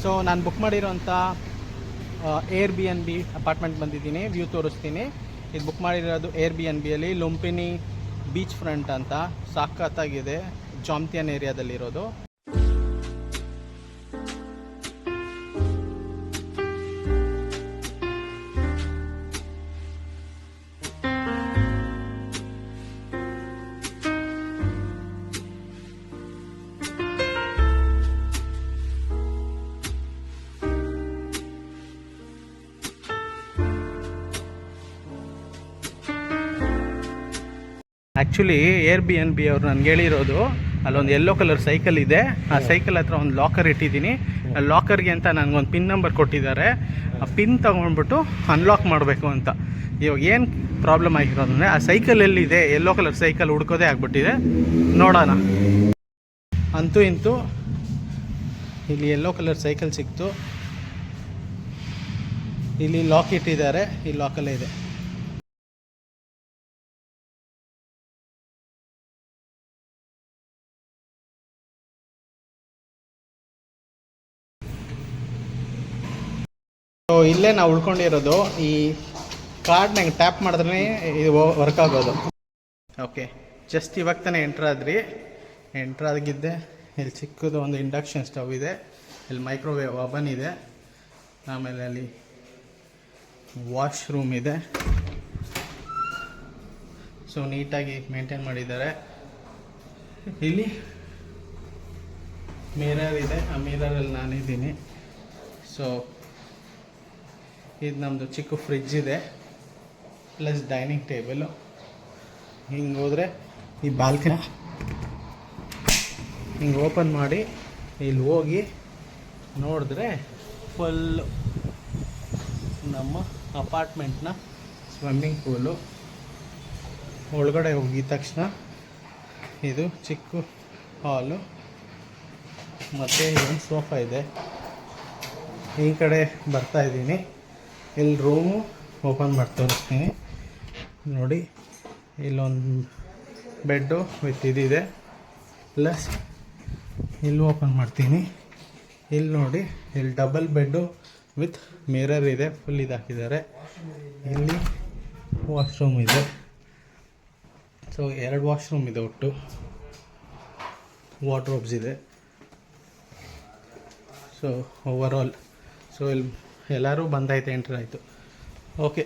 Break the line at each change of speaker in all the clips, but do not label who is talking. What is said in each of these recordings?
So ನಾನು book ಮಾಡಿರೋಂಥ air B N B apartment ಬಂದಿದ್ದೀನಿ. ವ್ಯೂ ತೋರಿಸ್ತೀನಿ. ಇದು ಬುಕ್ ಮಾಡಿರೋದು ಏರ್ ಬಿ ಎನ್ ಬಿಯಲ್ಲಿ ಲುಂಪಿನಿ ಬೀಚ್ ಫ್ರಂಟ್ ಅಂತ. ಸಾಕತ್ತಾಗಿದೆ. ಜಾಮ್ತಿಯನ್ ಏರಿಯಾದಲ್ಲಿರೋದು. Actually air B N B ಅವ್ರು ನನಗೆ ಹೇಳಿರೋದು ಅಲ್ಲೊಂದು ಯೆಲ್ಲೋ ಕಲರ್ ಸೈಕಲ್ ಇದೆ. ಆ ಸೈಕಲ್ ಹತ್ರ ಒಂದು ಲಾಕರ್ ಇಟ್ಟಿದ್ದೀನಿ. ಆ ಲಾಕರ್ಗೆ ಅಂತ ನನಗೊಂದು ಪಿನ್ ನಂಬರ್ ಕೊಟ್ಟಿದ್ದಾರೆ. ಆ ಪಿನ್ ತೊಗೊಂಡ್ಬಿಟ್ಟು ಅನ್ಲಾಕ್ ಮಾಡಬೇಕು ಅಂತ. ಇವಾಗ ಏನು ಪ್ರಾಬ್ಲಮ್ ಆಗಿರೋದಂದರೆ ಆ ಸೈಕಲ್ ಎಲ್ಲಿದೆ, ಯೆಲ್ಲೋ ಕಲರ್ ಸೈಕಲ್ ಹುಡ್ಕೋದೇ ಆಗ್ಬಿಟ್ಟಿದೆ. ನೋಡೋಣ. ಅಂತೂ ಇಂತೂ ಇಲ್ಲಿ ಯೆಲ್ಲೋ ಕಲರ್ ಸೈಕಲ್ ಸಿಕ್ತು. ಇಲ್ಲಿ ಲಾಕ್ ಇಟ್ಟಿದ್ದಾರೆ. ಈ ಲಾಕಲ್ಲೇ ಇದೆ. ಸೊ ಇಲ್ಲೇ ನಾವು ಉಳ್ಕೊಂಡಿರೋದು. ಈ ಕಾರ್ಡ್ ನಂಗೆ ಟ್ಯಾಪ್ ಮಾಡಿದ್ರೆ ಇದು ವರ್ಕ್ ಆಗೋದು. ಓಕೆ, ಜಸ್ಟ್ ಇವಾಗ ತಾನೇ ಎಂಟ್ರಾಗಿದ್ದೆ. ಇಲ್ಲಿ ಚಿಕ್ಕದು ಒಂದು ಇಂಡಕ್ಷನ್ ಸ್ಟವ್ ಇದೆ. ಇಲ್ಲಿ ಮೈಕ್ರೋವೇವ್ ಓವನ್ ಇದೆ. ಆಮೇಲೆ ಅಲ್ಲಿ ವಾಶ್ರೂಮ್ ಇದೆ. ಸೊ ನೀಟಾಗಿ ಮೇಂಟೈನ್ ಮಾಡಿದ್ದಾರೆ. ಇಲ್ಲಿ ಮಿರರ್ ಇದೆ. ಆ ಮಿರರಲ್ಲಿ ನಾನಿದ್ದೀನಿ. ಸೊ ಇದು ನಮ್ಮದು ಚಿಕ್ಕ ಫ್ರಿಡ್ಜ್ ಇದೆ, ಪ್ಲಸ್ ಡೈನಿಂಗ್ ಟೇಬಲು. ಹಿಂಗೆ ಹೋದರೆ ಈ ಬಾಲ್ಕನಿ ಹಿಂಗೆ ಓಪನ್ ಮಾಡಿ ಇಲ್ಲಿ ಹೋಗಿ ನೋಡಿದ್ರೆ ಫುಲ್ಲು ನಮ್ಮ ಅಪಾರ್ಟ್ಮೆಂಟ್ನ ಸ್ವಿಮ್ಮಿಂಗ್ ಪೂಲು. ಒಳಗಡೆ ಹೋಗಿದ ತಕ್ಷಣ ಇದು ಚಿಕ್ಕ ಹಾಲು ಮತ್ತು ಒಂದು ಸೋಫಾ ಇದೆ. ಈ ಕಡೆ ಬರ್ತಾಯಿದ್ದೀನಿ. ಇಲ್ಲಿ ರೂಮು ಓಪನ್ ಮಾಡಿ ತೋರಿಸ್ತೀನಿ ನೋಡಿ. ಇಲ್ಲೊಂದು ಬೆಡ್ಡು ವಿತ್ ಇದಿದೆ. ಪ್ಲಸ್ ಇಲ್ಲಿ ಓಪನ್ ಮಾಡ್ತೀನಿ. ಇಲ್ಲಿ ನೋಡಿ, ಇಲ್ಲಿ ಡಬಲ್ ಬೆಡ್ಡು ವಿತ್ ಮಿರರ್ ಇದೆ. ಫುಲ್ ಇದಾಕಿದ್ದಾರೆ. ಇಲ್ಲಿ ವಾಶ್ರೂಮ್ ಇದೆ. ಸೊ 2 ವಾಶ್ರೂಮ್ ಇದೆ ಒಟ್ಟು. ವಾರ್ಡ್ರೋಬ್ಸ್ ಇದೆ. ಸೊ ಓವರಾಲ್ ಸೊ ಇಲ್ಲಿ ಎಲ್ಲರೂ ಬಂದಾಯ್ತು, ಎಂಟ್ರ್ ಆಯಿತು. ಓಕೆ,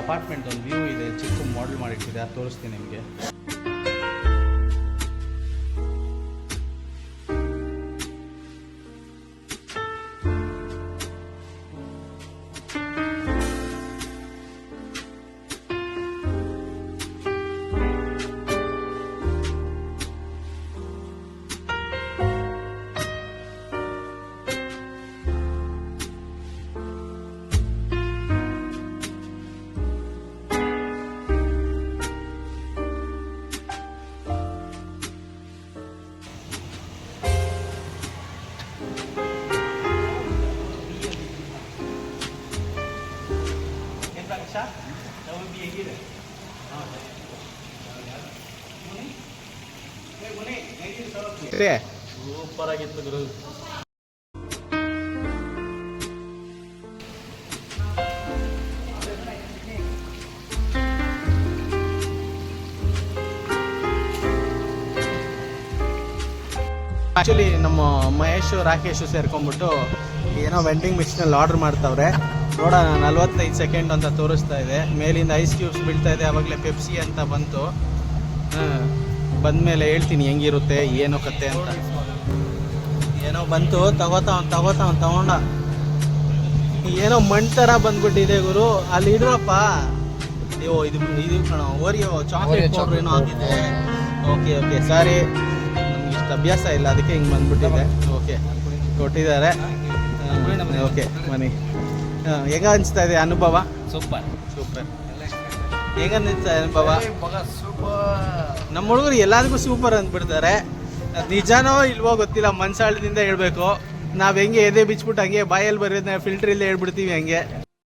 ಅಪಾರ್ಟ್ಮೆಂಟ್ ಒಂದು ವ್ಯೂ ಇದೆ. ಚಿಕ್ಕ ಮಾಡೆಲ್ ಮಾಡಿಟ್ಟಿದೆ. ಅದು ತೋರಿಸ್ತೀನಿ ನಿಮಗೆ. ಸೂಪರ್ ಆಗಿತ್ತು ಗುರು. ಆ್ಯಕ್ಚುಲಿ ನಮ್ಮ ಮಹೇಶು ರಾಕೇಶು ಸೇರ್ಕೊಂಡ್ಬಿಟ್ಟು ಏನೋ ವೆಂಡಿಂಗ್ ಮಿಷಿನಲ್ಲಿ ಆರ್ಡರ್ ಮಾಡ್ತಾವ್ರೆ. ನೋಡೋಣ. 45 ಸೆಕೆಂಡ್ ಅಂತ ತೋರಿಸ್ತಾ ಇದೆ. ಮೇಲಿಂದ ಐಸ್ ಕ್ಯೂಬ್ಸ್ ಬೀಳ್ತಾ ಇದೆ. ಆವಾಗಲೇ ಪೆಪ್ಸಿ ಅಂತ ಬಂತು. ಬಂದಮೇಲೆ ಹೇಳ್ತೀನಿ ಹೆಂಗಿರುತ್ತೆ ಏನೋ ಕತೆ ಅಂತ. ಏನೋ ಬಂತು ತಗೊಂಡ ಏನೋ ಮಣ್ಣು ಥರ ಬಂದ್ಬಿಟ್ಟಿದೆ ಗುರು. ಅಲ್ಲಿ ಇಡ್ರಪ್ಪ. ಅಯ್ಯೋ ಇದು ಕಣ ಓರಿಯೋ ಚಾಕ್ಲೇಟ್ ಪೌಡ್ರ್ ಏನೋ ಆಗಿದೆ. ಓಕೆ ಸಾರಿ, ನಮ್ಗೆ ಇಷ್ಟು ಅಭ್ಯಾಸ ಇಲ್ಲ, ಅದಕ್ಕೆ ಹಿಂಗೆ ಬಂದ್ಬಿಟ್ಟಿದೆ. ಓಕೆ ಕೊಟ್ಟಿದ್ದಾರೆ. ಓಕೆ ಮನಿ ಹೆಂಗ ಅನಿಸ್ತಾ ಇದೆ ಅನುಭವ?
ಸೂಪರ್.
ಹೆಂಗ ಅನಿಸ್ತಾ ಇದೆ ಅನುಭವ? ನಮ್ಮ ಹುಡುಗರು ಎಲ್ಲರಿಗೂ ಸೂಪರ್ ಅಂದ್ಬಿಡ್ತಾರೆ. ನಿಜಾನೋ ಇಲ್ವೋ ಗೊತ್ತಿಲ್ಲ, ಮನ್ಸಾಳದಿಂದ ಹೇಳ್ಬೇಕು. ನಾವು ಹೆಂಗೆ ಎದೆ ಬಿಚ್ಬಿಟ್ಟು ಹಂಗೆ ಬಾಯಲ್ಲಿ ಬರೋದನ್ನ ಫಿಲ್ಟ್ರ್ ಇಲ್ಲೇ ಹೇಳ್ಬಿಡ್ತೀವಿ ಹಂಗೆ.